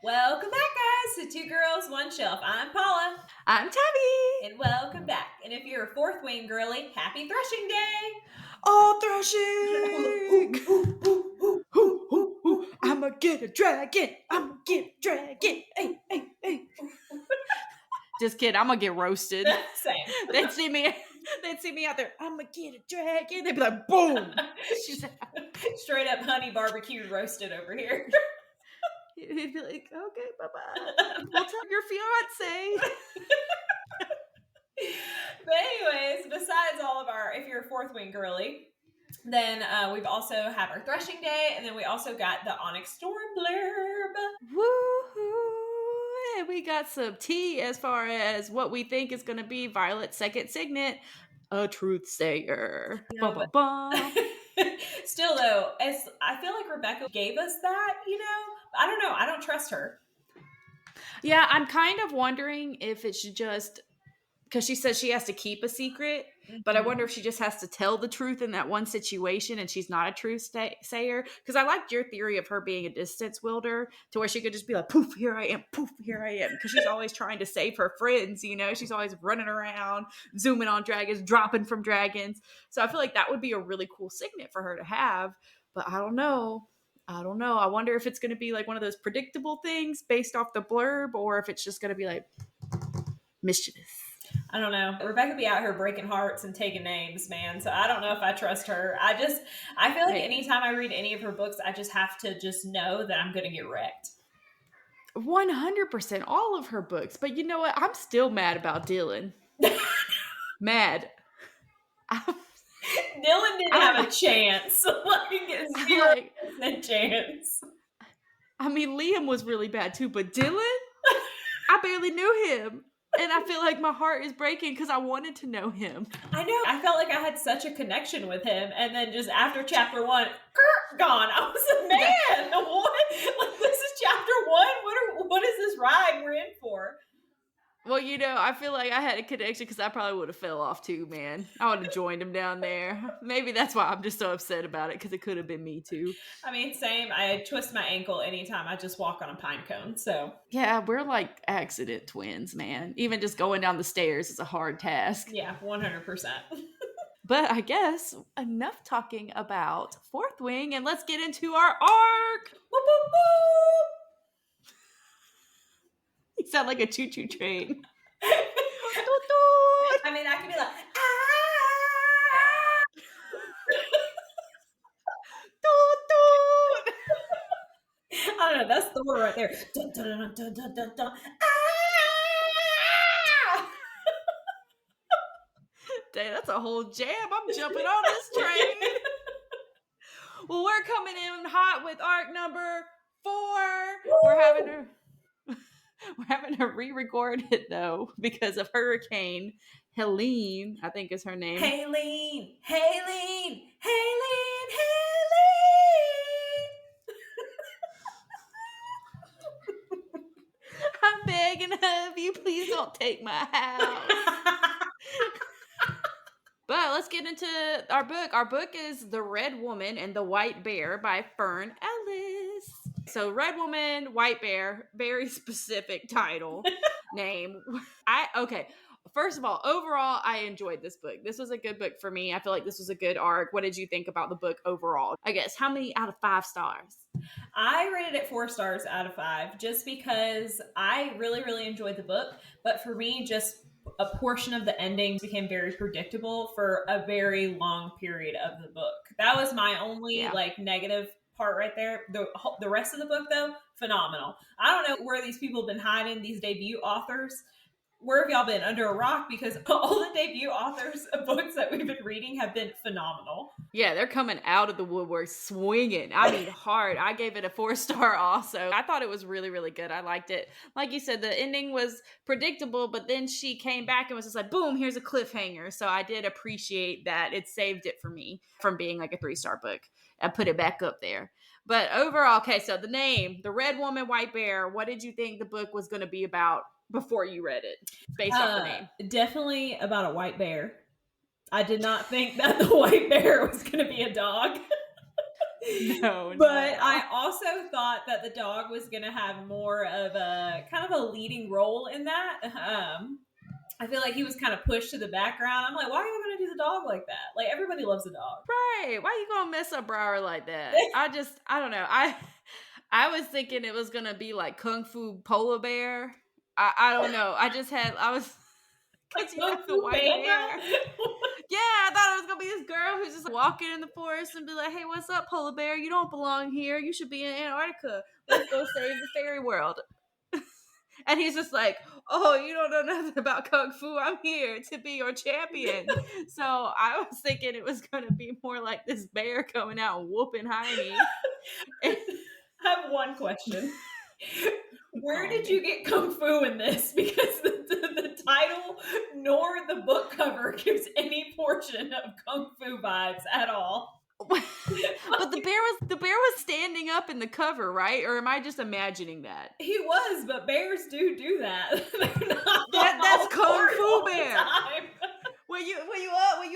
Welcome back, guys, to Two Girls, One Shelf. I'm Paula. I'm Tabby. And welcome back. And if you're a fourth wing girly, happy threshing day. Oh, threshing! I'ma get a dragon. I'ma get a dragon. Hey, hey, hey. Just kidding. I'm gonna get roasted. Same. They'd see me out there. I'ma get a dragon. They'd be like, boom. She's straight up honey barbecued roasted over here. He'd be like, okay, bye-bye. We'll tell your fiance. But anyways, besides all of our, if you're a fourth wing girly, then we've also have our threshing day, and then we also got the Onyx Storm blurb. Woohoo! And we got some tea as far as what we think is going to be Violet's second signet, a truth sayer. No, still, though, as I feel like Rebecca gave us that, I don't know. I don't trust her. Yeah, I'm kind of wondering if it should just, because she says she has to keep a secret, but I wonder if she just has to tell the truth in that one situation and she's not a truth sayer. Because I liked your theory of her being a distance wielder, to where she could just be like, poof, here I am, poof, here I am. Because she's always trying to save her friends, She's always running around, zooming on dragons, dropping from dragons. So I feel like that would be a really cool signet for her to have. But I don't know. I wonder if it's going to be like one of those predictable things based off the blurb, or if it's just going to be like mischievous. I don't know. Rebecca be out here breaking hearts and taking names, man. So I don't know if I trust her. I feel like anytime I read any of her books, I just have to just know that I'm going to get wrecked. 100%. All of her books. But you know what? I'm still mad about Dylan. Mad. Dylan didn't have a chance. Like, 0% chance. I mean, Liam was really bad too, but Dylan? I barely knew him. And I feel like my heart is breaking because I wanted to know him. I know. I felt like I had such a connection with him. And then just after chapter 1, gone. I was like, man, what? Like, this is chapter 1? What is this ride we're in for? Well, I feel like I had a connection because I probably would have fell off too, man. I would have joined him down there. Maybe that's why I'm just so upset about it, because it could have been me too. I mean, same. I twist my ankle anytime I just walk on a pine cone, so. Yeah, we're like accident twins, man. Even just going down the stairs is a hard task. Yeah, 100%. But I guess enough talking about Fourth Wing, and let's get into our arc! Whoop, whoop, whoop! You sound like a choo-choo train. I mean, I can be like, I don't know, that's the word right there. Dun, dun, dun, dun, dun, dun, dun. Dang, that's a whole jam. I'm jumping on this train. Well, we're coming in hot with arc number 4. Woo! We're having to re-record it though because of Hurricane Helene, I think is her name. Helene. I'm begging of you, please don't take my house. But let's get into our book. Our book is The Red Woman and the White Bear by Fern Ellis. So Red Woman, White Bear, very specific title name. Okay. First of all, overall, I enjoyed this book. This was a good book for me. I feel like this was a good arc. What did you think about the book overall? I guess, how many out of 5 stars? I rated it 4 stars out of 5 just because I really, really enjoyed the book. But for me, just a portion of the ending became very predictable for a very long period of the book. That was my only negative part right there. The rest of the book, though, phenomenal. I don't know where these people have been hiding, these debut authors. Where have y'all been? Under a rock? Because all the debut authors of books that we've been reading have been phenomenal. Yeah, they're coming out of the woodwork swinging. I mean, hard. I gave it a 4-star also. I thought it was really, really good. I liked it. Like you said, the ending was predictable, but then she came back and was just like, boom, here's a cliffhanger. So I did appreciate that. It saved it for me from being like a 3-star book. I put it back up there. But overall, okay, so the name, The Red Woman, White Bear, what did you think the book was going to be about before you read it, based off the name? Definitely about a white bear. I did not think that the white bear was going to be a dog. No, But I also thought that the dog was going to have more of a kind of a leading role in that. I feel like he was kind of pushed to the background. I'm like, why are you going to do the dog like that? Like, everybody loves a dog. Right. Why you gonna mess up Briar like that? I don't know. I was thinking it was gonna be like Kung Fu Polar Bear. I don't know. I was because you have the white hair. Yeah, I thought it was gonna be this girl who's just walking in the forest and be like, "Hey, what's up, polar bear? You don't belong here. You should be in Antarctica. Let's go save the fairy world." And he's just like, "Oh, you don't know nothing about Kung Fu. I'm here to be your champion." So I was thinking it was gonna be more like this bear coming out and whooping Heine. I have one question. Where did you get Kung Fu in this? Because the title nor the book cover gives any portion of Kung Fu vibes at all. But the bear was standing up in the cover, right? Or am I just imagining that? He was, but bears do that. That's Kung Fu bear. When you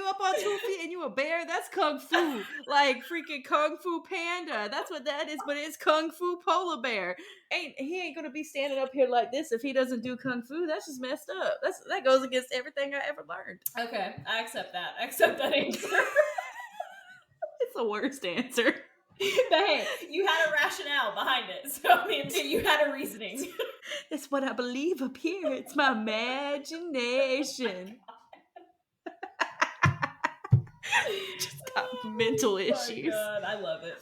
up on 2 feet and you a bear, that's Kung Fu. Like freaking Kung Fu Panda. That's what that is, but it's Kung Fu Polar Bear. He ain't gonna be standing up here like this if he doesn't do Kung Fu. That's just messed up. That goes against everything I ever learned. Okay, I accept that. I accept that answer. It's the worst answer. But hey, you had a rationale behind it. So I mean, you had a reasoning. That's what I believe up here. It's my imagination. Just got mental issues. Oh my God, I love it.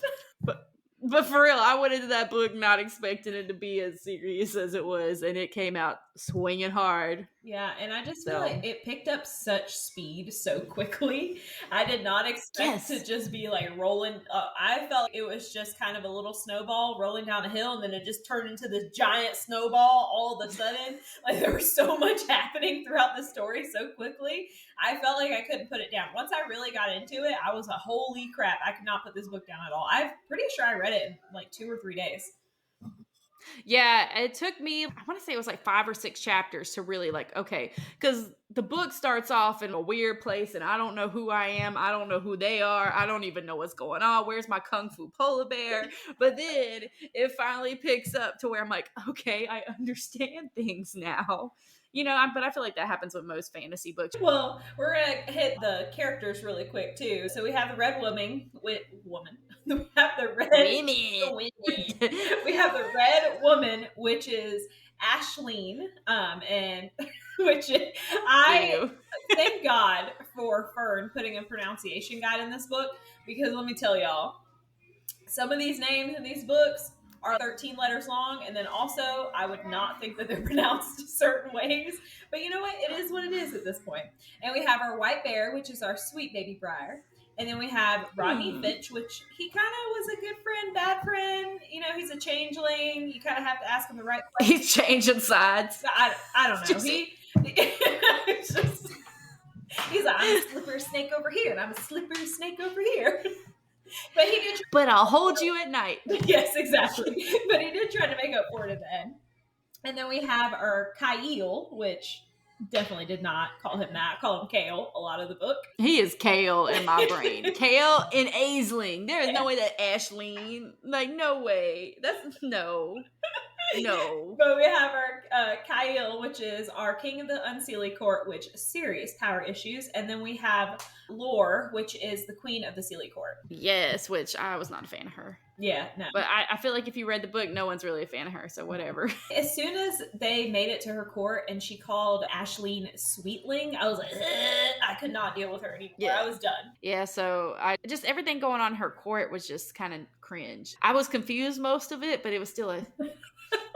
But for real, I went into that book not expecting it to be as serious as it was, and it came out swinging hard. Yeah, and I just feel like it picked up such speed so quickly. I did not expect to just be like rolling. I felt like it was just kind of a little snowball rolling down a hill, and then it just turned into this giant snowball all of a sudden. Like there was so much happening throughout the story so quickly. I felt like I couldn't put it down. Once I really got into it, I was like, holy crap, I could not put this book down at all. I'm pretty sure I read it in like 2 or 3 days. Yeah, it took me, I want to say it was like 5 or 6 chapters to really like, okay, because the book starts off in a weird place and I don't know who I am. I don't know who they are. I don't even know what's going on. Where's my Kung Fu Polar Bear? But then it finally picks up to where I'm like, okay, I understand things now. You know, but I feel like that happens with most fantasy books. Well, we're going to hit the characters really quick, too. So we have the red woman. We have the red women. We have the red woman, which is Ashleen, and which I thank God for Fern putting a pronunciation guide in this book, because let me tell y'all, some of these names in these books are 13 letters long, and then also I would not think that they're pronounced certain ways, but you know what, it is what it is at this point. And we have our white bear, which is our sweet baby Briar, and then we have Rodney Finch, which he kind of was a good friend, bad friend, you know, he's a changeling, you kind of have to ask him the right question. He's changing sides. I don't know, he's like, I'm a slippery snake over here and I'm a slippery snake over here. But I'll hold you at night. Yes, exactly. But he did try to make up for it at the end. And then we have our Kyle, which definitely did not call him that. Call him Kale a lot of the book. He is Kale in my brain. Kale and Aisling. There is no way that Ashleen. Like, no way. That's no. But we have our Kyle, which is our king of the Unseelie Court, which serious power issues. And then we have Lore, which is the queen of the Seelie Court. Yes, which I was not a fan of her. Yeah, no. But I feel like if you read the book, no one's really a fan of her, so whatever. As soon as they made it to her court and she called Ashleen Sweetling, I was like, I could not deal with her anymore. Yeah. I was done. Yeah, so just everything going on in her court was just kind of cringe. I was confused most of it, but it was still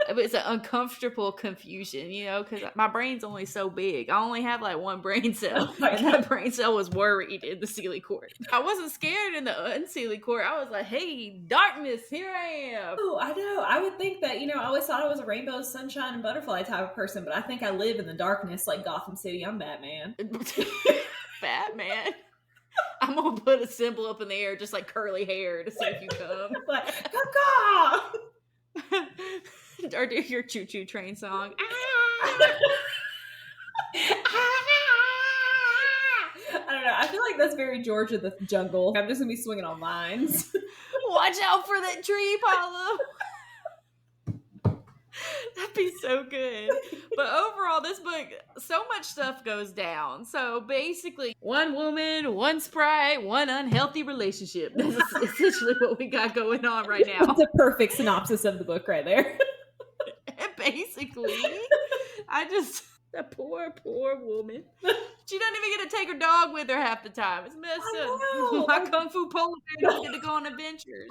it's an uncomfortable confusion, you know, because my brain's only so big. I only have like one brain cell, and that brain cell was worried in the Seelie Court. I wasn't scared in the Unseelie Court. I was like, hey, darkness, here I am. Oh, I know. I would think that, you know, I always thought I was a rainbow, sunshine, and butterfly type of person, but I think I live in the darkness like Gotham City. I'm Batman. Batman? I'm going to put a symbol up in the air, just like curly hair, to see if you come. Like, caw-caw! Or do your choo-choo train song. I don't know. I feel like that's very George of the Jungle. I'm just going to be swinging on vines. Watch out for that tree, Paulo. That'd be so good. But overall, this book, so much stuff goes down. So basically, one woman, one sprite, one unhealthy relationship. That's essentially what we got going on right now. It's a perfect synopsis of the book right there. Basically, that poor woman. She doesn't even get to take her dog with her half the time. It's messed up. My Kung Fu polar bear don't get to go on adventures.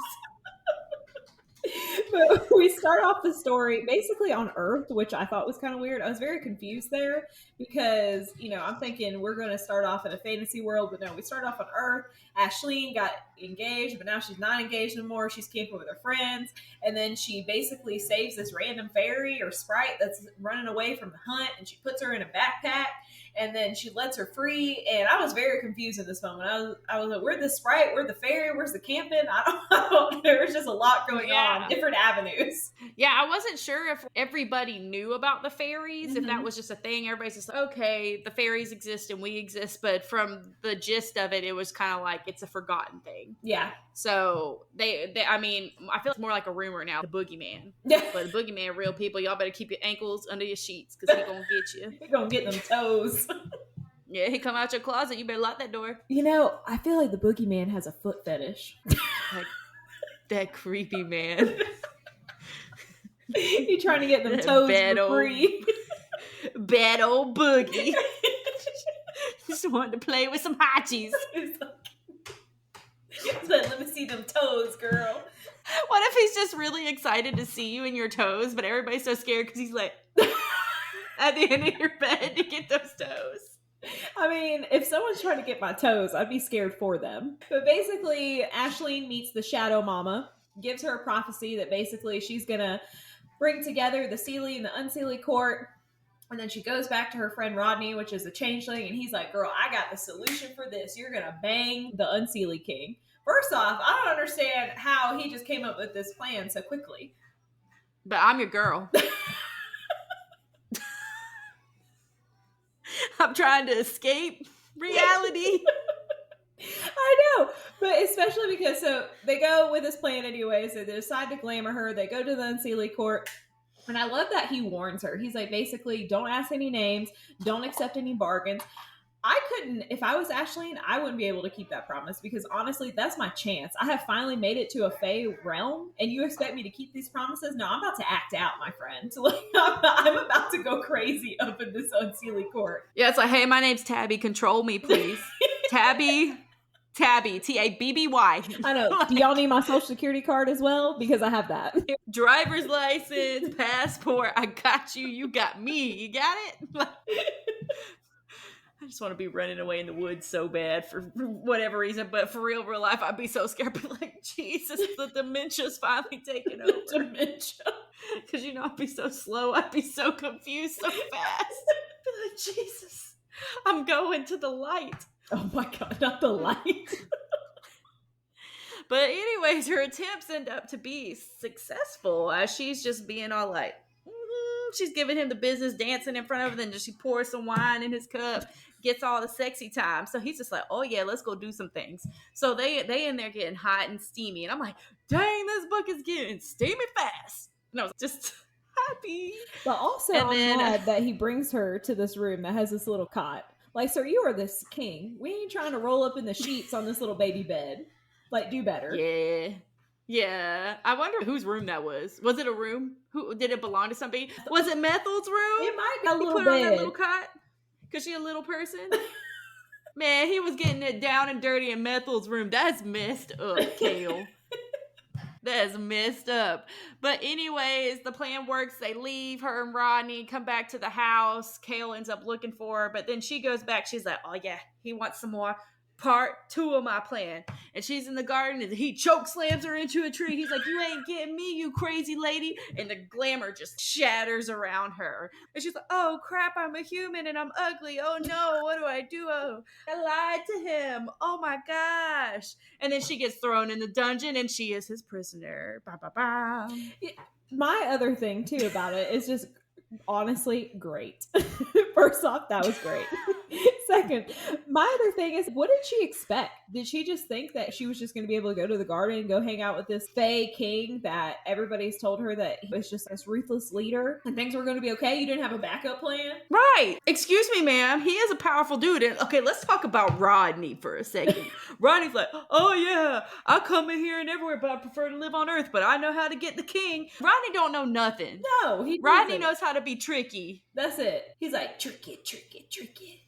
But we start off the story basically on Earth, which I thought was kind of weird. I was very confused there because, I'm thinking we're going to start off in a fantasy world, but no, we start off on Earth. Ashleen got engaged, but now she's not engaged anymore. She's camping with her friends. And then she basically saves this random fairy or sprite that's running away from the hunt, and she puts her in a backpack. And then she lets her free, and I was very confused in this moment. I was like, "Where'd the sprite? Where's the fairy? Where's the camping?" I don't. There was just a lot going on, different avenues. Yeah, I wasn't sure if everybody knew about the fairies, if that was just a thing. Everybody's just like, okay, the fairies exist and we exist, but from the gist of it, it was kind of like it's a forgotten thing. Yeah. So I feel it's more like a rumor now. The boogeyman. Yeah. But the boogeyman, real people, y'all better keep your ankles under your sheets because he gonna get you. He gonna get them toes. Yeah, he come out your closet. You better lock that door. I feel like the boogeyman has a foot fetish. That creepy man. You trying to get them toes for free? Bad old boogie. Just wanted to play with some hotchies. Let me see them toes, girl. What if he's just really excited to see you in your toes, but everybody's so scared because he's like at the end of your bed to get those toes? I mean, if someone's trying to get my toes, I'd be scared for them. But basically, Ashleen meets the Shadow Mama, gives her a prophecy that basically she's going to bring together the Seelie and the Unseelie court. And then she goes back to her friend Rodney, which is a changeling, and he's like, "Girl, I got the solution for this. You're going to bang the Unseelie king." First off, I don't understand how he just came up with this plan so quickly. But I'm your girl. I'm trying to escape reality. I know, but especially because so they go with this plan anyways. So they decide to glamour her. They go to the Unseelie court. And I love that he warns her. He's like, basically, don't ask any names. Don't accept any bargains. I couldn't, if I was Ashleen, I wouldn't be able to keep that promise because honestly, that's my chance. I have finally made it to a Fae realm and you expect me to keep these promises? No, I'm about to act out, my friend. Like, I'm about to go crazy up in this Unseelie court. Yeah, it's like, hey, my name's Tabby. Control me, please. Tabby, Tabby. I know. Do y'all need my social security card as well? Because I have that. Driver's license, passport. I got you. You got me. You got it? I just want to be running away in the woods so bad for whatever reason. But for real life, I'd be so scared. I'd be like, Jesus, the dementia's finally taking over. Dementia. Because, I'd be so slow. I'd be so confused so fast. I'd be like, Jesus, I'm going to the light. Oh my God, not the light. But anyways, her attempts end up to be successful as she's just being all like, she's giving him the business, dancing in front of him, then she pours some wine in his cup, gets all the sexy time. So he's just like, oh yeah, let's go do some things. So they in there getting hot and steamy. And I'm like, dang, this book is getting steamy fast. And I was just happy. But also I'm glad that he brings her to this room that has this little cot. Like, sir, you are this king. We ain't trying to roll up in the sheets on this little baby bed. Like, do better. Yeah. I wonder whose room that was. Was it a room? Who did it belong to somebody? Was it Methel's room? It might be a little put bed. Her on that little cot because she a little person. Man, he was getting it down and dirty in Methel's room. That's messed up, Kale. That's messed up. But anyways, the plan works. They leave, her and Rodney come back to the house. Kale ends up looking for her, but then she goes back. She's like, oh yeah, he wants some more. Part 2 of my plan. And she's in the garden and he choke slams her into a tree. He's like, you ain't getting me, you crazy lady. And the glamour just shatters around her. And she's like, oh crap, I'm a human and I'm ugly. Oh no, what do I do? Oh, I lied to him. Oh my gosh. And then she gets thrown in the dungeon and she is his prisoner. Ba, ba, ba. My other thing too about it is just honestly great. First off, that was great. second. My other thing is, what did she expect? Did she just think that she was just going to be able to go to the garden and go hang out with this Fae king that everybody's told her that he was just this ruthless leader and things were going to be okay? You didn't have a backup plan? Right. Excuse me, ma'am. He is a powerful dude. And okay, let's talk about Rodney for a second. Rodney's like, oh yeah, I come in here and everywhere, but I prefer to live on Earth, but I know how to get the king. Rodney don't know nothing. No, he Rodney doesn't. knows how to be tricky. That's it. He's like, trick it, trick it, trick it.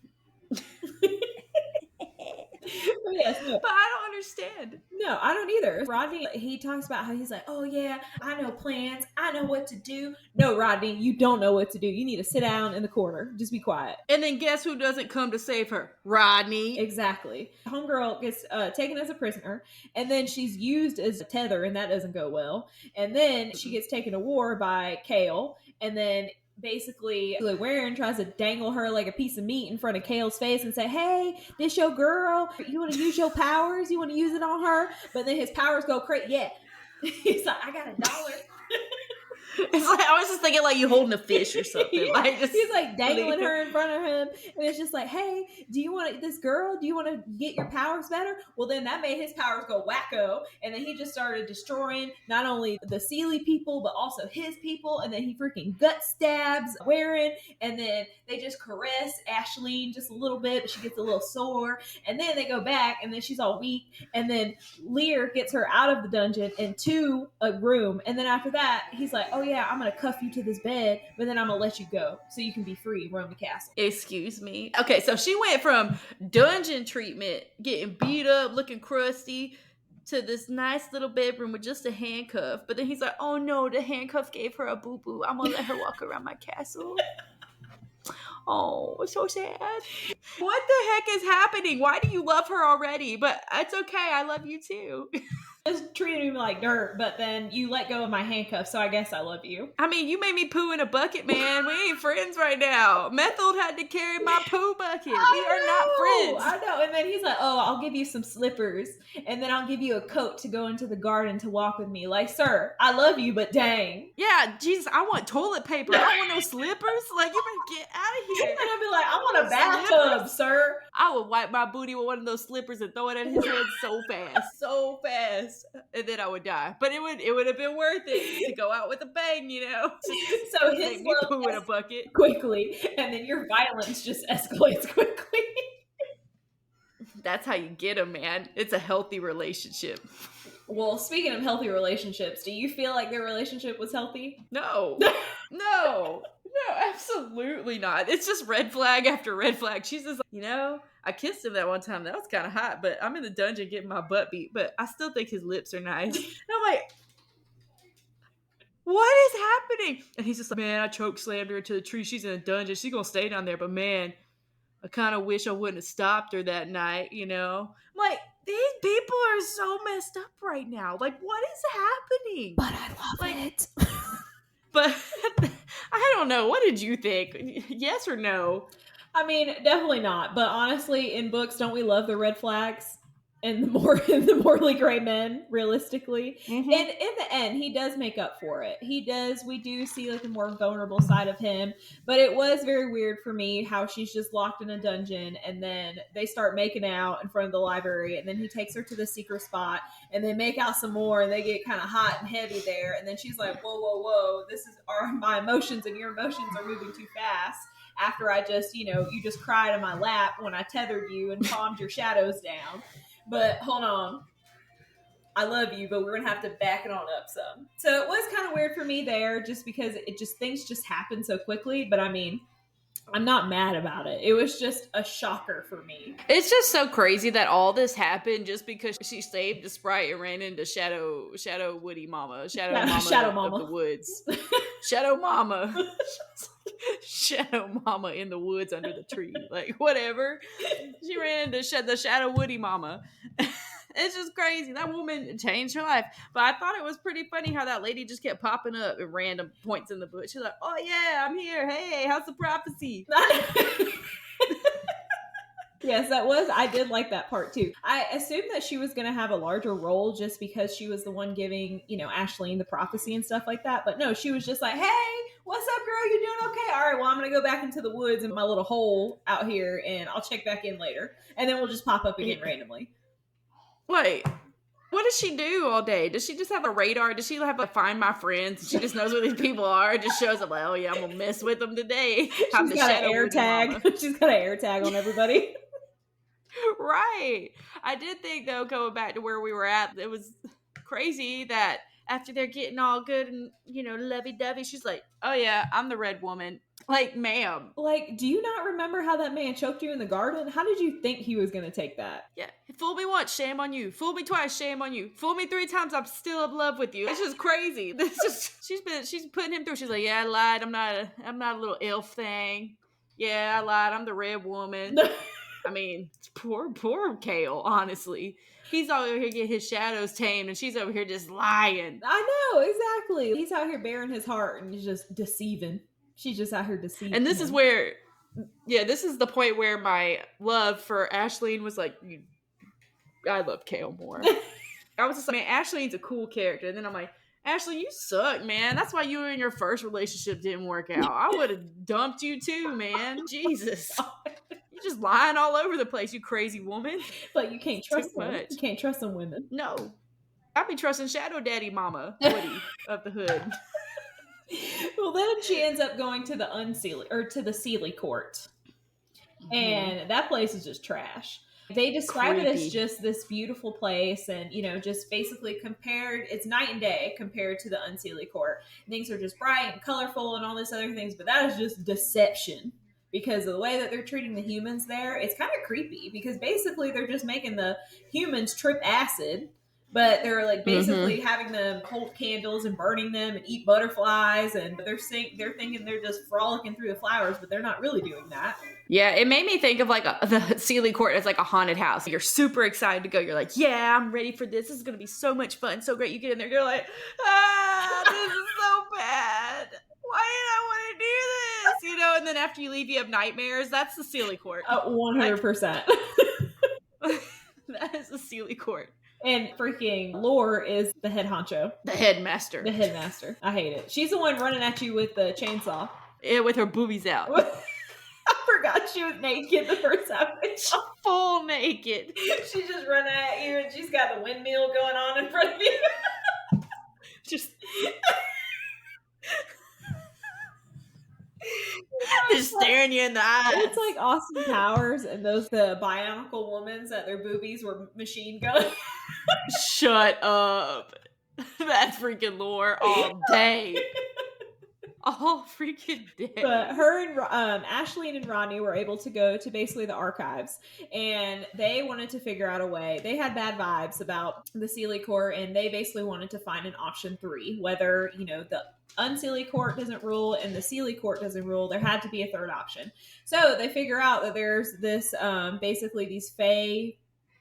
Yes, no. But I don't understand. No, I don't either. Rodney, he talks about how he's like, oh yeah, I know plans. I know what to do. No, Rodney, you don't know what to do. You need to sit down in the corner. Just be quiet. And then guess who doesn't come to save her? Rodney. Exactly. Homegirl gets taken as a prisoner, and then she's used as a tether, and that doesn't go well. And then she gets taken to war by Kale, and then basically Warren tries to dangle her like a piece of meat in front of Kale's face and say, hey, this your girl, you want to use your powers, you want to use it on her, but then his powers go crazy. Yeah. He's like, I got $1. It's like, I was just thinking like you holding a fish or something. Yeah. Like just he's like dangling her in front of him, and it's just like, hey, do you want this girl? Do you want to get your powers better? Well, then that made his powers go wacko, and then he just started destroying not only the Sealy people but also his people, and then he freaking gut stabs Warren, and then they just caress Ashleen just a little bit, but she gets a little sore, and then they go back, and then she's all weak, and then Lear gets her out of the dungeon into a room, and then after that, he's like, oh yeah, I'm gonna cuff you to this bed, but then I'm gonna let you go so you can be free, roam the castle. Excuse me. Okay, so she went from dungeon treatment, getting beat up, looking crusty, to this nice little bedroom with just a handcuff. But then he's like, oh no, the handcuff gave her a boo-boo. I'm gonna let her walk around my castle. Oh, it's so sad. What the heck is happening? Why do you love her already? But it's okay, I love you too. Just treated me like dirt, but then you let go of my handcuffs, so I guess I love you. I mean, you made me poo in a bucket, man. We ain't friends right now. Method had to carry my poo bucket. We are not friends. I know. And then he's like, oh, I'll give you some slippers, and then I'll give you a coat to go into the garden to walk with me. Like, sir, I love you, but dang. Yeah, Jesus, I want toilet paper. I don't want no slippers. Like, you better get out of here. And I'd be like, I want a bathtub, sir. I would wipe my booty with one of those slippers and throw it at his head so fast. So fast. And then I would die. But it would have been worth it to go out with a bang, you know? So his love poo in a bucket quickly, and then your violence just escalates quickly. That's how you get them, man. It's a healthy relationship. Well, speaking of healthy relationships, do you feel like their relationship was healthy? No. No, absolutely not. It's just red flag after red flag. She's just like, you know, I kissed him that one time. That was kind of hot, but I'm in the dungeon getting my butt beat, but I still think his lips are nice. And I'm like, what is happening? And he's just like, man, I choke slammed her into the tree. She's in a dungeon. She's going to stay down there, but man, I kind of wish I wouldn't have stopped her that night, you know? I'm like, these people are so messed up right now. Like, what is happening? But I love it. But I don't know. What did you think? Yes or no? I mean, definitely not. But honestly, in books, don't we love the red flags and the morally gray men? Realistically, and in the end, he does make up for it. He does. We do see like a more vulnerable side of him. But it was very weird for me how she's just locked in a dungeon, and then they start making out in front of the library, and then he takes her to the secret spot, and they make out some more, and they get kind of hot and heavy there, and then she's like, whoa, this is my emotions, and your emotions are moving too fast. After I just, you just cried in my lap when I tethered you and calmed your shadows down. But hold on. I love you, but we're going to have to back it on up some. So it was kind of weird for me there just because things just happen so quickly. But I mean, I'm not mad about it. It was just a shocker for me. It's just so crazy that all this happened just because she saved the sprite and ran into Shadow Woody Mama. Shadow Mama of the woods. Shadow Mama. Shadow Mama in the woods under the tree. Like, whatever. She ran into the Shadow Woody Mama. It's just crazy. That woman changed her life. But I thought it was pretty funny how that lady just kept popping up at random points in the book. She's like, oh yeah, I'm here. Hey, how's the prophecy? Yes, I did like that part too. I assumed that she was going to have a larger role just because she was the one giving, Ashleen the prophecy and stuff like that. But no, she was just like, hey, what's up, girl? You doing okay? All right, well, I'm going going to go back into the woods in my little hole out here and I'll check back in later. And then we'll just pop up again randomly. Wait, what does she do all day? Does she just have a radar? Does she have to find my friends? She just knows where these people are and just shows up like, oh yeah, I'm going to mess with them today. She's got an air tag. She's got an air tag on everybody. Right. I did think, though, going back to where we were at, it was crazy that after they're getting all good and, lovey-dovey, she's like, oh yeah, I'm the red woman. Like, ma'am. Like, do you not remember how that man choked you in the garden? How did you think he was going to take that? Yeah. Fool me once, shame on you. Fool me twice, shame on you. Fool me 3 times, I'm still in love with you. It's just crazy. She's putting him through. She's like, yeah, I lied. I'm not a little elf thing. Yeah, I lied. I'm the red woman. I mean, poor Kale, honestly. He's all over here getting his shadows tamed, and she's over here just lying. I know, exactly. He's out here bearing his heart, and he's just deceiving. She's just out here deceiving. And this is where, this is the point where my love for Ashleen was like, I love Kale more. I was just like, man, Ashleen's a cool character. And then I'm like, Ashley, you suck, man. That's why you and your first relationship didn't work out. I would have dumped you too, man. Jesus. You're just lying all over the place, you crazy woman. But you can't trust them. You can't trust them women. No. I'd be trusting Shadow Daddy Mama, Woody of the Hood. Well, then she ends up going to the Sealy Court. Mm-hmm. And that place is just trash. They describe it as just this beautiful place and, just basically it's night and day compared to the Unseelie Court. Things are just bright and colorful and all this other things, but that is just deception because of the way that they're treating the humans there. It's kind of creepy because basically they're just making the humans trip acid, but they're like basically having them hold candles and burning them and eat butterflies, and they're thinking they're just frolicking through the flowers, but they're not really doing that. Yeah, it made me think of like the Sealy Court as like a haunted house. You're super excited to go. You're like, yeah, I'm ready for this. This is going to be so much fun. So great. You get in there. You're like, this is so bad. Why did I want to do this? And then after you leave, you have nightmares. That's the Sealy Court. 100%. That is the Sealy Court. And freaking Lore is the head honcho. The headmaster. The headmaster. I hate it. She's the one running at you with the chainsaw. Yeah, with her boobies out. I forgot she was naked the first time. Full naked. She's just running at you and she's got the windmill going on in front of you. Just staring you in the eyes. It's like Austin Powers and the Bionicle Women's that their boobies were machine guns. Shut up. That's freaking Lore all day. All freaking day. But her and Ashleen and Rodney were able to go to basically the archives, and they wanted to figure out a way. They had bad vibes about the Sealy Court, and they basically wanted to find an option 3, whether the Unseelie Court doesn't rule and the Sealy Court doesn't rule. There had to be a third option. So they figure out that there's this basically these fae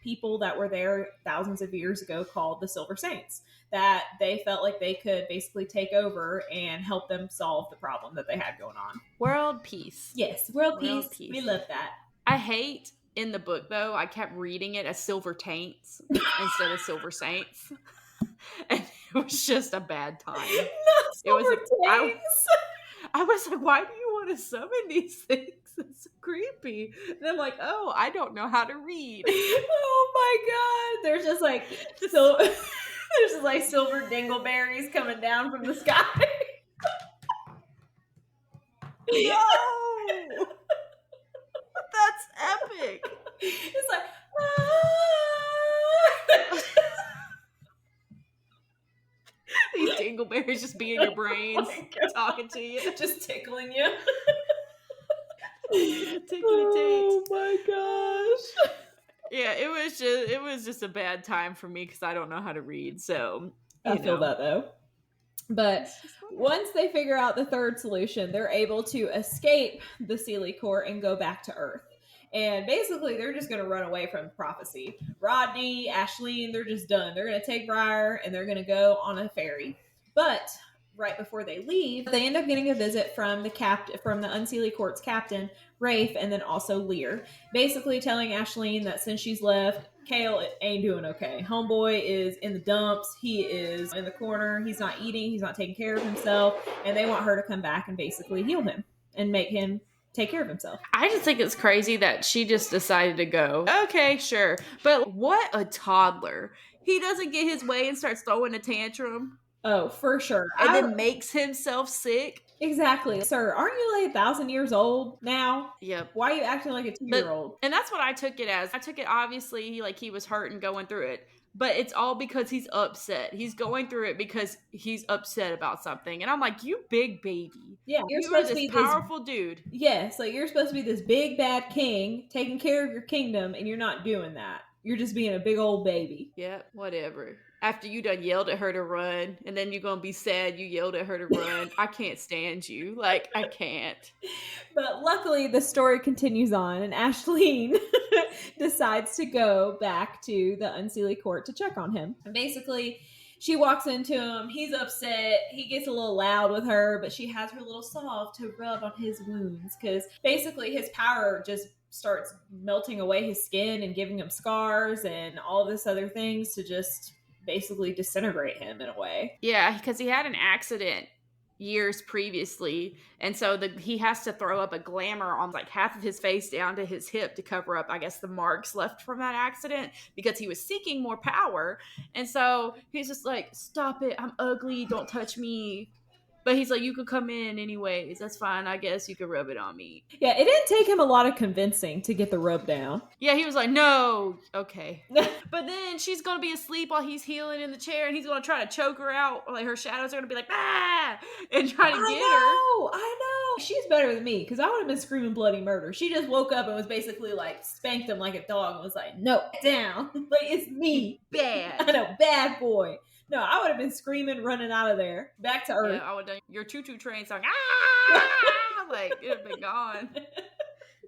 people that were there thousands of years ago called the Silver Saints, that they felt like they could basically take over and help them solve the problem that they had going on. World peace. Yes, world peace. We love that. I hate in the book, though, I kept reading it as Silver Taints instead of Silver Saints. And it was just a bad time. Not Silver Taints. I was like, why do you want to summon these things? It's so creepy. And I'm like, oh, I don't know how to read. Oh my God. There's just like silver dingleberries coming down from the sky. No! That's epic. It's like, these dingleberries just be in your brains, talking to you, just tickling you. Oh my gosh. Yeah, it was just a bad time for me because I don't know how to read. So I feel that though. But once they figure out the third solution, they're able to escape the Sealy Court and go back to Earth. And basically, they're just going to run away from prophecy. Rodney, Ashleen, they're just done. They're going to take Briar and they're going to go on a ferry. But right before they leave, they end up getting a visit from the Unseelie Court's captain, Rafe, and then also Lear, basically telling Ashleen that since she's left, Kale ain't doing okay. Homeboy is in the dumps. He is in the corner. He's not eating. He's not taking care of himself. And they want her to come back and basically heal him. and make him take care of himself. I just think it's crazy that she just decided to go, okay, sure. But what a toddler. He doesn't get his way and starts throwing a tantrum. Oh, for sure. And then makes himself sick. Exactly. Sir, aren't you like 1,000 years old now? Yep. Why are you acting like a 2-year-old? And that's what I took it as. I took it, obviously, like he was hurt and going through it. But it's all because he's upset. He's going through it because he's upset about something. And I'm like, you big baby. Yeah, you're supposed to be this powerful dude. Yes, like you're supposed to be this big bad king taking care of your kingdom, and you're not doing that. You're just being a big old baby. Yeah, whatever. After you done yelled at her to run, and then you're gonna be sad you yelled at her to run. I can't stand you. Like, I can't. But luckily, the story continues on, and Ashleen decides to go back to the Unseelie court to check on him. And basically, she walks into him. He's upset. He gets a little loud with her, but she has her little salve to rub on his wounds because basically his power just starts melting away his skin and giving him scars and all this other things to just basically disintegrate him in a way. Yeah, because he had an accident years previously, and so he has to throw up a glamour on like half of his face down to his hip to cover up, I guess, the marks left from that accident because he was seeking more power. And so he's just like, stop it, I'm ugly, don't touch me. But he's like, you could come in anyways, that's fine, I guess you could rub it on me. Yeah, it didn't take him a lot of convincing to get the rub down. Yeah, he was like, no, okay. But then she's gonna be asleep while he's healing in the chair, and he's gonna try to choke her out. Like, her shadows are gonna be like, ah, and try to get her. I know. She's better than me, because I would have been screaming bloody murder. She just woke up and was basically like, spanked him like a dog and was like, no, down. Like, it's me. Bad. I know, bad boy. No, I would have been screaming, running out of there, back to Earth. Yeah, I would have done your choo-choo train song. Ah! Like, it would have been gone.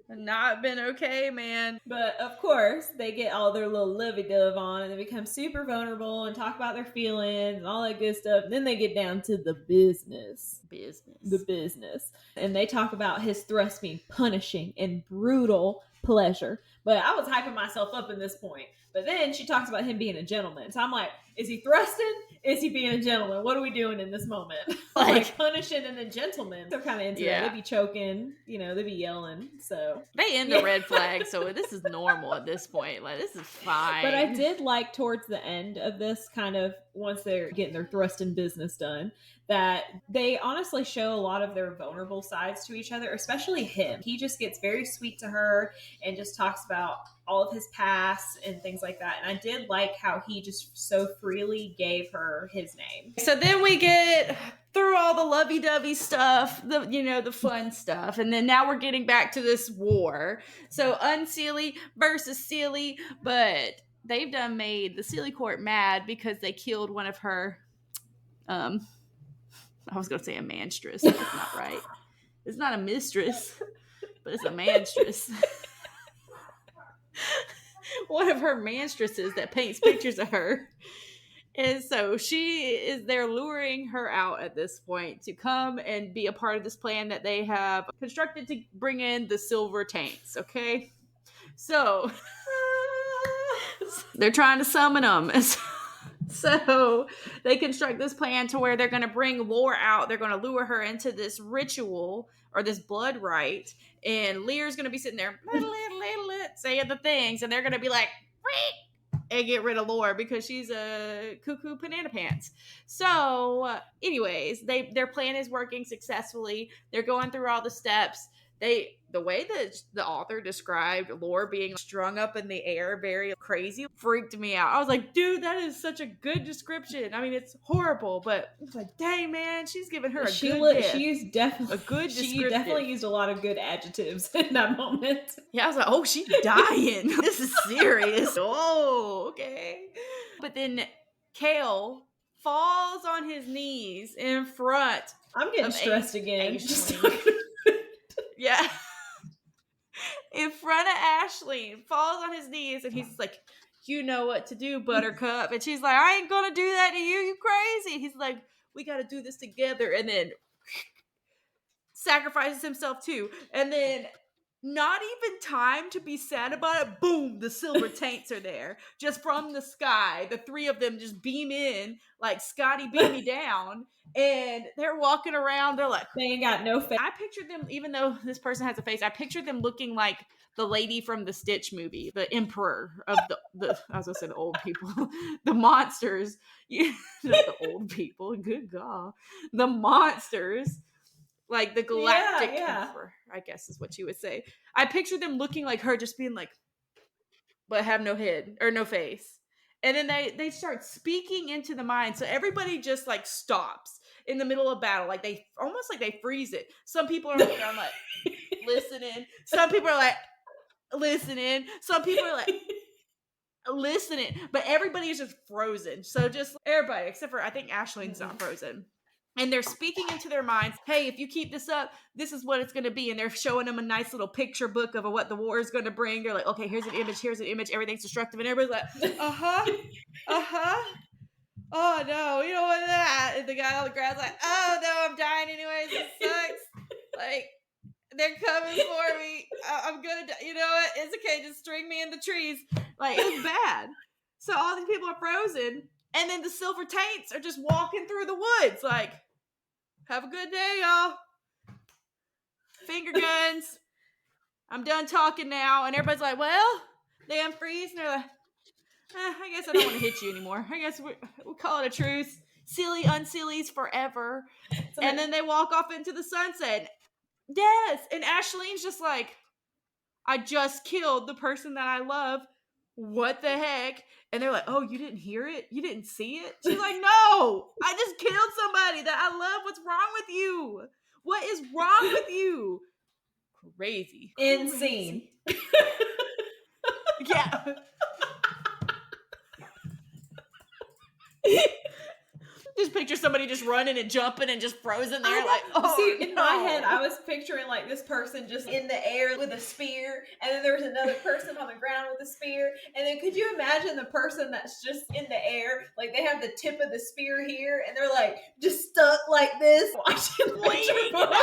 Not been okay, man. But of course, they get all their little lovey-dove on and they become super vulnerable and talk about their feelings and all that good stuff. And then they get down to the business. The business. And they talk about his thrust being punishing and brutal pleasure. But I was hyping myself up in this point. But then she talks about him being a gentleman. So I'm like, is he thrusting? Is he being a gentleman? What are we doing in this moment? Like punishing and then gentleman. They're kind of into it. They be choking, they be yelling. So they end the red flag. So this is normal at this point. Like, this is fine. But I did like towards the end of this, kind of once they're getting their thrusting business done, that they honestly show a lot of their vulnerable sides to each other, especially him. He just gets very sweet to her and just talks about all of his past and things like that. And I did like how he just so freely gave her his name. So then we get through all the lovey-dovey stuff, the fun stuff. And then now we're getting back to this war. So Unseelie versus Seelie, but they've done made the Seelie court mad because they killed one of her, I was going to say a manstress. That's not right. It's not a mistress, but it's a manstress. One of her manstresses that paints pictures of her. And so they're luring her out at this point to come and be a part of this plan that they have constructed to bring in the silver tanks, okay? So they're trying to summon them. So they construct this plan to where they're going to bring Lore out. They're going to lure her into this ritual or this blood rite. And Lear's going to be sitting there saying the things. And they're going to be like, and get rid of Lore because she's a cuckoo banana pants. So anyways, their plan is working successfully. They're going through all the steps. The way that the author described Lore being strung up in the air, very crazy, freaked me out. I was like, dude, that is such a good description. I mean, it's horrible, but it's like, dang, man, she's giving her a good gift. She definitely used a lot of good adjectives in that moment. Yeah, I was like, oh, she's dying. This is serious. Oh, okay. But then Kale falls on his knees in front. I'm getting stressed again. Yeah. In front of Ashleen, falls on his knees, and he's like, you know what to do, Buttercup. And she's like, I ain't gonna do that to you, you crazy. He's like, we gotta do this together. And then sacrifices himself too. And then not even time to be sad about it. Boom, the silver taints are there. Just from the sky. The three of them just beam in, like Scotty beam me down. And they're walking around. They're like, they ain't got no face. I pictured them, even though this person has a face, I pictured them looking like the lady from the Stitch movie, the emperor of the I was gonna say the old people, the monsters. The old people, good God. The monsters. Like the galactic emperor, I guess is what you would say. I pictured them looking like her, just being like, but have no head or no face. And then they start speaking into the mind. So everybody just like stops in the middle of battle. Like they almost like they freeze it. Some people are looking around like listening. Some people are like listening. Some people are like listening. But everybody is just frozen. So just everybody, except for I think Ashleen's not frozen. And they're speaking into their minds, hey, if you keep this up, this is what it's going to be. And they're showing them a nice little picture book of what the war is going to bring. They're like, okay, here's an image, everything's destructive. And everybody's like, oh no, you don't want that. And the guy on the ground's like, oh no, I'm dying anyways, it sucks. Like, they're coming for me. I'm going to die. You know what? It's okay, just string me in the trees. Like, it's bad. So all these people are frozen. And then the silver taints are just walking through the woods like, have a good day, y'all. Finger guns. I'm done talking now. And everybody's like, well, they unfreeze. And they're like, I guess I don't want to hit you anymore. I guess we'll call it a truce. Silly unsillies forever. And then they walk off into the sunset. Yes. And Ashleen's just like, I just killed the person that I love. What the heck? And they're like, oh, you didn't hear it? You didn't see it? She's like, no, I just killed somebody that I love. What's wrong with you? What is wrong with you? Crazy. Insane. Yeah. Just picture somebody just running and jumping and just frozen there. Like, oh, see, in my head, I was picturing like this person just in the air with a spear, and then there was another person on the ground with a spear. And then could you imagine the person that's just in the air, like they have the tip of the spear here, and they're like just stuck like this, watching the book,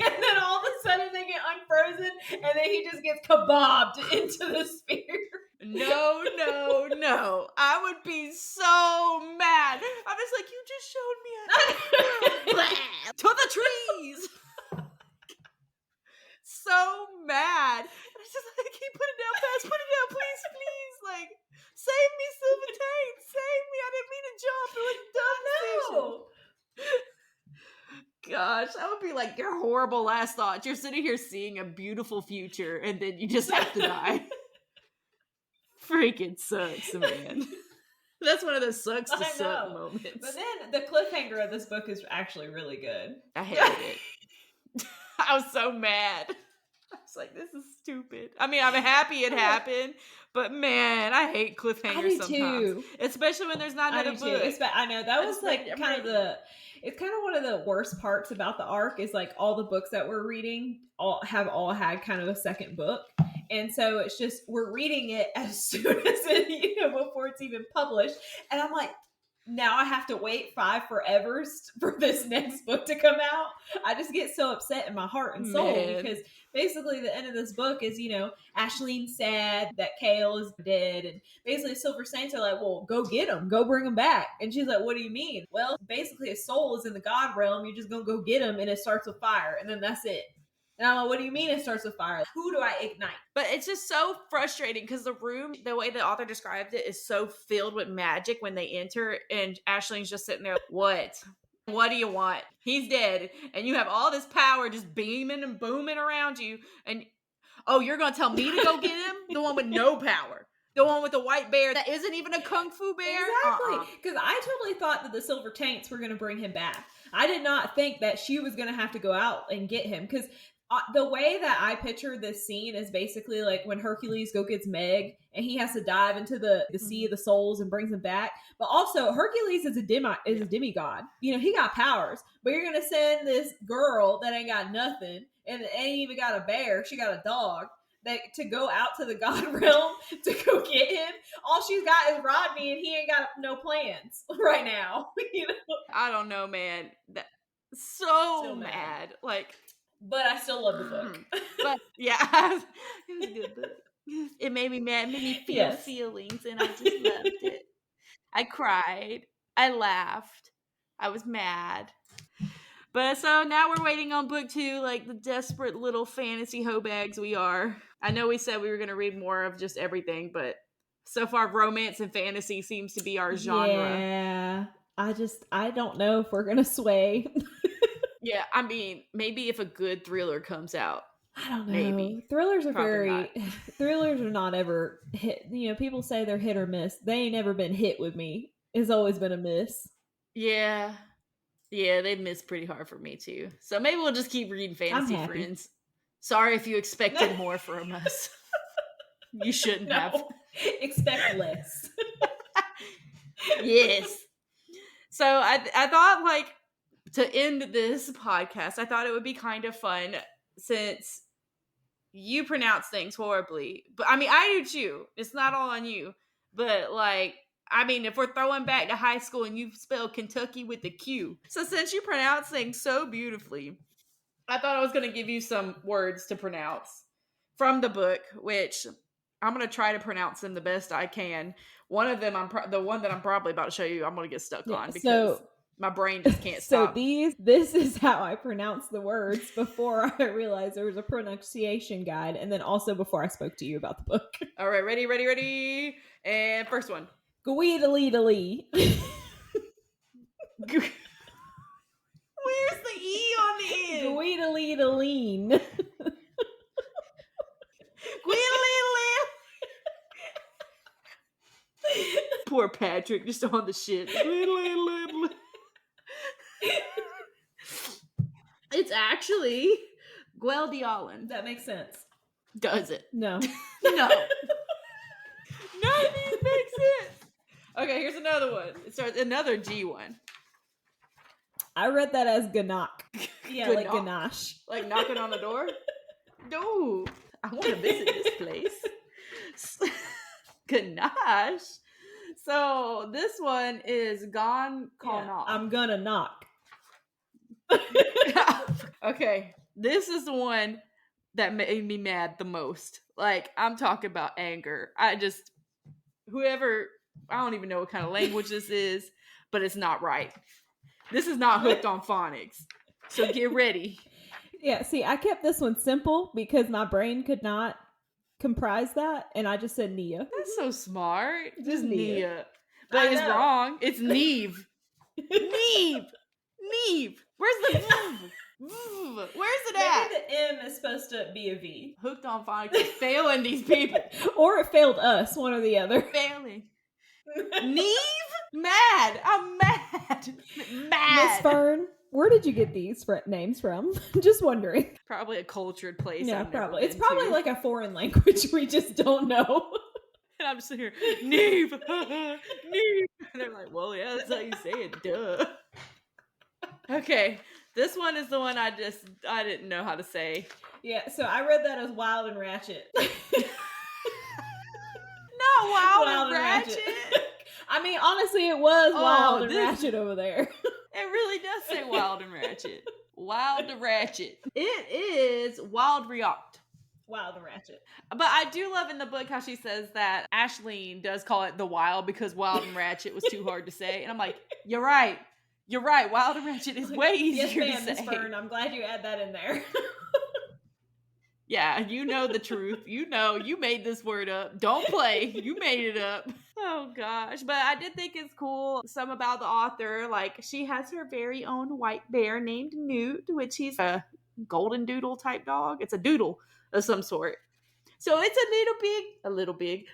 and then all of a sudden they get unfrozen, and then he just gets kebabbed into the spear. No. I would be so mad. I'm just like, you just showed me to the trees. So mad. And it's just like, keep putting it down fast. Put it down, please. Like, save me, Silver Taint. Save me. I didn't mean to jump. It was dumb decision. Gosh, that would be like your horrible last thought. You're sitting here seeing a beautiful future, and then you just have to die. Freaking sucks, man. That's one of those sucks to suck moments. But then the cliffhanger of this book is actually really good. I hated it. I was so mad. I was like, this is stupid. I mean, I'm happy it happened, but man, I hate cliffhangers sometimes. Too. Especially when there's not another book. I know, that was like kind of it's kind of one of the worst parts about the arc is like all the books that we're reading all had kind of a second book. And so it's just, we're reading it as soon as it, before it's even published. And I'm like, now I have to wait 5 forevers for this next book to come out. I just get so upset in my heart and soul because basically the end of this book is, Ashleen's sad that Kale is dead. And basically Silver Saints are like, well, go get him. Go bring him back. And she's like, what do you mean? Well, basically his soul is in the God realm. You're just going to go get him and it starts with fire. And then that's it. And I'm like, what do you mean it starts with fire? Who do I ignite? But it's just so frustrating because the room, the way the author described it, is so filled with magic when they enter. And Ashleen's just sitting there like, what? What do you want? He's dead. And you have all this power just beaming and booming around you. And, oh, you're going to tell me to go get him? The one with no power. The one with the white bear that isn't even a kung fu bear? Exactly. Because I totally thought that the Silver Taints were going to bring him back. I did not think that she was going to have to go out and get him. Because the way that I picture this scene is basically like when Hercules gets Meg and he has to dive into the sea of the souls and brings him back. But also Hercules is a demigod. He got powers. But you're going to send this girl that ain't got nothing and ain't even got a bear. She got a dog. To go out to the God realm to go get him. All she's got is Rodney and he ain't got no plans right now. I don't know, man. So mad. Like, but I still love the book. But yeah, it was a good book. It made me mad, made me feel feelings, and I just loved it. I cried. I laughed. I was mad. But so now we're waiting on book 2, like the desperate little fantasy hoe bags we are. I know we said we were going to read more of just everything, but so far romance and fantasy seems to be our genre. Yeah. I don't know if we're going to sway. Yeah, I mean, maybe if a good thriller comes out. I don't know. Maybe. Thrillers are Probably thrillers are not ever hit. You know, people say they're hit or miss. They ain't ever been hit with me. It's always been a miss. Yeah. Yeah, they missed pretty hard for me too. So maybe we'll just keep reading Fantasy Friends. Sorry if you expected more from us. You shouldn't have. Expect less. Yes. So I thought, like, to end this podcast, I thought it would be kind of fun since you pronounce things horribly. But I mean, I do too. It's not all on you. But like, I mean, if we're throwing back to high school and you spell Kentucky with a Q. So since you pronounce things so beautifully, I thought I was going to give you some words to pronounce from the book, which I'm going to try to pronounce them the best I can. One of them, the one that I'm probably about to show you, I'm going to get stuck on because my brain just can't stop. So this is how I pronounce the words before I realized there was a pronunciation guide, and then also before I spoke to you about the book. All right, ready. And first one. Gweedlee. Where's the E on the end? Gweedlee. Poor Patrick, just on the shit. It's actually Gweldiolan. That makes sense. Does it? No. No. Nothing makes sense. Okay, here's another one. It starts another G one. I read that as Ganak. Yeah, like ganache. Like knocking on the door? No. I want to visit this place. Ganache. So this one is Gon Call Knock. I'm gonna knock. Okay. This is the one that made me mad the most. Like, I'm talking about anger. I don't even know what kind of language this is, but it's not right. This is not hooked on phonics. So get ready. Yeah, see, I kept this one simple because my brain could not comprise that, and I just said Nia. That's so smart. Just Nia. But it's wrong. It's Neve. Neve. Where's the Where's it at? Maybe the M is supposed to be a V. Hooked on phonics is failing these people. Or it failed us, one or the other. Failing. Neve? Mad. I'm mad. Miss Fern, where did you get these names from? Just wondering. Probably a cultured place. Yeah, probably. It's probably like a foreign language we just don't know. And I'm just sitting here, Neve, Neve. And they're like, well, yeah, that's how you say it, duh. Okay, this one is the one I didn't know how to say. Yeah, so I read that as Wild and Ratchet. Not Wild and Ratchet. I mean, honestly, it was Wild and Ratchet over there. It really does say Wild and Ratchet. Wild and Ratchet. It is Wild React. Wild and Ratchet. But I do love in the book how she says that Ashleen does call it the Wild because Wild and Ratchet was too hard to say. And I'm like, you're right. You're right. Wild and Ratchet is way easier to say. Miss Fern, I'm glad you add that in there. Yeah, you know the truth. You know, you made this word up. Don't play. You made it up. Oh, gosh. But I did think it's cool. Some about the author. Like, she has her very own white bear named Newt, which he's a golden doodle type dog. It's a doodle of some sort. So it's a little big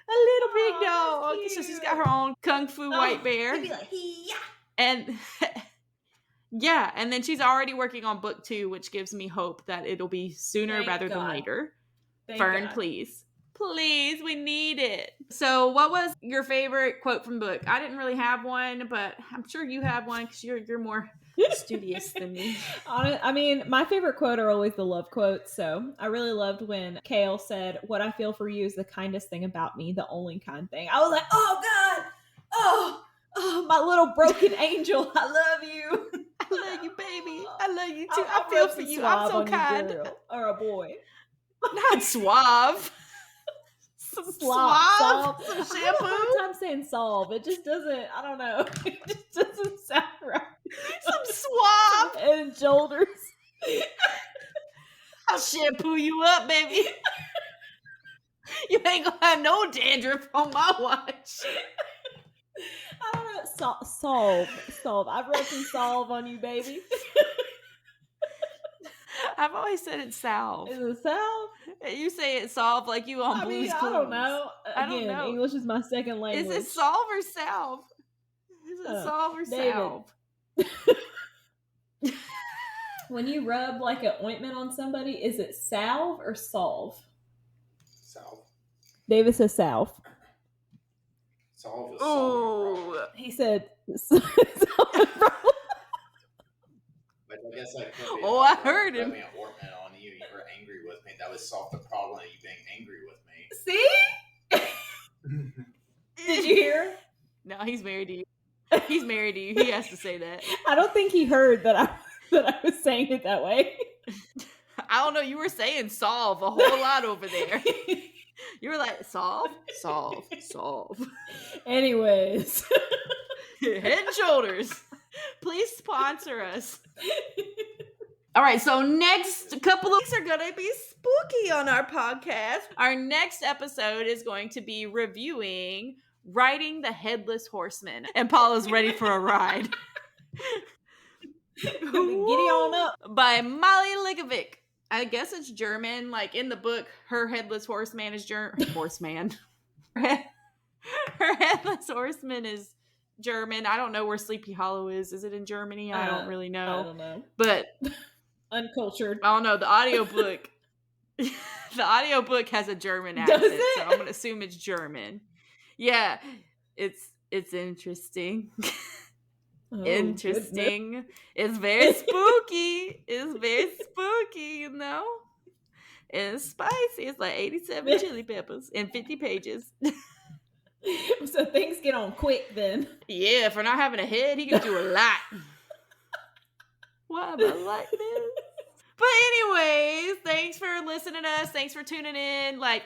dog. So she's got her own kung fu white bear. Be like, yeah. And yeah, and then she's already working on book 2, which gives me hope that it'll be sooner rather than later. Fern, please. Please, we need it. So what was your favorite quote from the book? I didn't really have one, but I'm sure you have one because you're more studious than me. I mean, my favorite quote are always the love quotes. So I really loved when Kale said, "What I feel for you is the kindest thing about me, the only kind thing." I was like, oh, God. Oh, my little broken angel. I love you. I love you, baby. I love you too. I feel for you. I'm so kind. Or a boy. Not suave. Some suave? Some I have a shampoo? hard time saying solve. It just doesn't, I don't know. It just doesn't sound right. Some suave? Head and shoulders. I'll shampoo you up, baby. You ain't gonna have no dandruff on my watch. I don't know. Solve. I've read some solve on you, baby. I've always said it's salve. Is it salve? You say it's solve like you on Blue's Clues. I don't know. I don't know. English is my second language. Is it solve or salve? Is it solve or salve? When you rub like an ointment on somebody, is it salve or solve? Salve. David says salve. Solve is Oh, He said But I guess I could be. Oh, I heard him. Rubbing an ointment on you, you were angry with me. That would solve the problem of you being angry with me. See? Did you hear? No, he's married to you. He's married to you. He has to say that. I don't think he heard that I was saying it that way. I don't know. You were saying solve a whole lot over there. You were like, solve. Anyways. Head and Shoulders. Please sponsor us. All right, so next couple of weeks are going to be spooky on our podcast. Our next episode is going to be reviewing Riding the Headless Horseman. And Paula's ready for a ride. Giddy on up. By Molly Ligovic. I guess it's German. Like in the book, her headless horseman is Horseman. Her headless horseman is German. I don't know where Sleepy Hollow is. Is it in Germany? I don't really know. I don't know. But Uncultured. I don't know. The audiobook has a German accent. Does it? So I'm gonna assume it's German. Yeah. It's interesting. Oh, Interesting. Goodness. It's very spooky. It's very spooky, you know? It's spicy. It's like 87 chili peppers in 50 pages. So things get on quick then. Yeah, for not having a head, he can do a lot. Why am I like this? But anyways, thanks for listening to us. Thanks for tuning in. Like,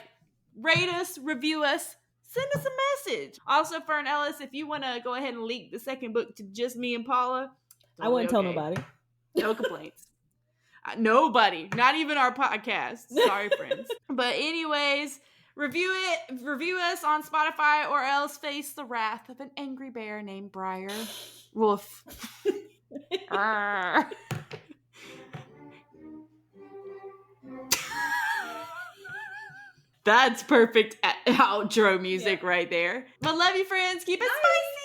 rate us, review us. Send us a message. Also, Fern Ellis, if you want to go ahead and leak the second book to just me and Paula, I wouldn't tell nobody. No complaints. Nobody. Not even our podcast. Sorry, friends. But anyways, review us on Spotify or else face the wrath of an angry bear named Briar. Woof. That's perfect outro music right there. But love you, friends. Keep it spicy.